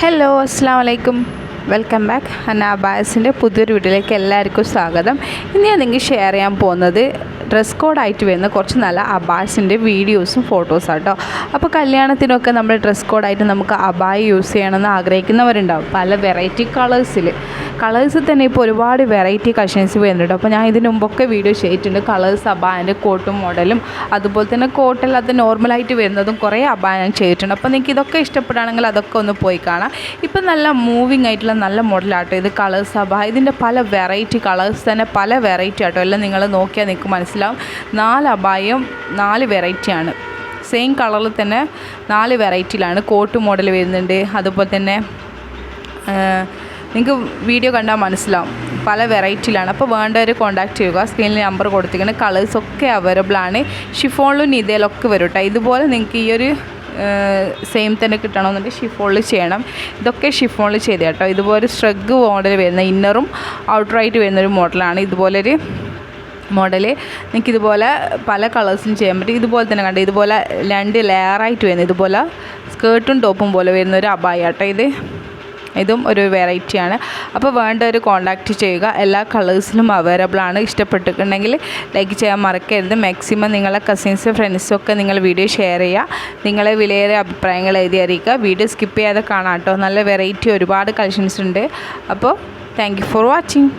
Hello അസ്സാം വലൈക്കും welcome back അനാബാസിൻ്റെ പുതിയൊരു വീഡിയോയിലേക്ക് എല്ലാവർക്കും സ്വാഗതം. ഇന്ന് ഞാൻ നിങ്ങൾക്ക് ഷെയർ ചെയ്യാൻ പോകുന്നത് ഡ്രസ് കോഡായിട്ട് വരുന്ന കുറച്ച് നല്ല അബാസിൻ്റെ വീഡിയോസും ഫോട്ടോസാണ് കേട്ടോ. അപ്പോൾ കല്യാണത്തിനൊക്കെ നമ്മൾ ഡ്രസ് കോഡായിട്ട് നമുക്ക് അബായ യൂസ് ചെയ്യണമെന്ന് ആഗ്രഹിക്കുന്നവരുണ്ടാവും. പല വെറൈറ്റി കളേഴ്സിൽ തന്നെ ഇപ്പോൾ ഒരുപാട് വെറൈറ്റി കളക്ഷൻസ് വരുന്നുണ്ട്. അപ്പോൾ ഞാൻ ഇതിന് മുമ്പൊക്കെ വീഡിയോ ചെയ്തിട്ടുണ്ട്. കളേഴ്സ് അബായൻ്റെ കോട്ടും മോഡലും അതുപോലെ തന്നെ കോട്ടല്ലാത്ത നോർമലായിട്ട് വരുന്നതും കുറേ അബായ ഞാൻ ചെയ്തിട്ടുണ്ട്. അപ്പോൾ നിങ്ങൾക്ക് ഇതൊക്കെ ഇഷ്ടപ്പെടുകയാണെങ്കിൽ അതൊക്കെ ഒന്ന് പോയി കാണാം. ഇപ്പം നല്ല മൂവിങ് ആയിട്ടുള്ള നല്ല മോഡലാട്ടോ ഇത്. കളേഴ്സ് അബായ ഇതിൻ്റെ പല വെറൈറ്റി കളേഴ്സ് തന്നെ പല വെറൈറ്റി ആട്ടോ. എല്ലാം നിങ്ങൾ നോക്കിയാൽ നിങ്ങൾക്ക് മനസ്സിലാവും. 4 അബായയും 4 വെറൈറ്റിയാണ്. സെയിം കളറിൽ തന്നെ 4 വെറൈറ്റിയിലാണ് കോട്ട് മോഡൽ വരുന്നുണ്ട്. അതുപോലെ തന്നെ നിങ്ങൾക്ക് വീഡിയോ കണ്ടാൽ മനസ്സിലാവും പല വെറൈറ്റിയിലാണ്. അപ്പോൾ വേണ്ടവർ കോൺടാക്റ്റ് ചെയ്യുക. സ്ക്രീനിൽ നമ്പർ കൊടുത്തിരിക്കുന്നത്. കളേഴ്സൊക്കെ അവൈലബിൾ ആണ്. ഷിഫോണിലും നിതയിലൊക്കെ വരും കേട്ടോ. ഇതുപോലെ നിങ്ങൾക്ക് ഈ ഒരു സെയിം തന്നെ കിട്ടണമെന്നുണ്ടെങ്കിൽ ഷിഫോണിൽ ചെയ്യണം. ഇതൊക്കെ ഷിഫോണിൽ ചെയ്ത് കേട്ടോ. ഇതുപോലെ സ്ട്രഗ് മോഡൽ വരുന്ന ഇന്നറും ഔട്ടറായിട്ട് വരുന്നൊരു മോഡലാണ്. ഇതുപോലൊരു മോഡൽ നിങ്ങൾക്ക് ഇതുപോലെ പല കളേഴ്സും ചെയ്യാൻ പറ്റും. ഇതുപോലെ തന്നെ കണ്ടു ഇതുപോലെ 2 ലെയറായിട്ട് വരുന്നത് ഇതുപോലെ സ്കേർട്ടും ടോപ്പും പോലെ വരുന്നൊരു അബായ കേട്ടോ. ഇതും ഒരു വെറൈറ്റിയാണ്. അപ്പോൾ വേണ്ടവർ കോൺടാക്റ്റ് ചെയ്യുക. എല്ലാ കളേഴ്സിലും അവൈലബിൾ ആണ്. ഇഷ്ടപ്പെട്ടിട്ടുണ്ടെങ്കിൽ ലൈക്ക് ചെയ്യാൻ മറക്കരുത്. മാക്സിമം നിങ്ങളെ കസിൻസ് ഫ്രണ്ട്സൊക്കെ നിങ്ങൾ വീഡിയോ ഷെയർ ചെയ്യുക. നിങ്ങളെ വിലയേറിയ അഭിപ്രായങ്ങൾ എഴുതി അറിയിക്കുക. വീഡിയോ സ്കിപ്പ് ചെയ്യാതെ കാണാം കേട്ടോ. നല്ല വെറൈറ്റി ഒരുപാട് കളക്ഷൻസ് ഉണ്ട്. അപ്പോൾ താങ്ക് യു ഫോർ വാച്ചിങ്.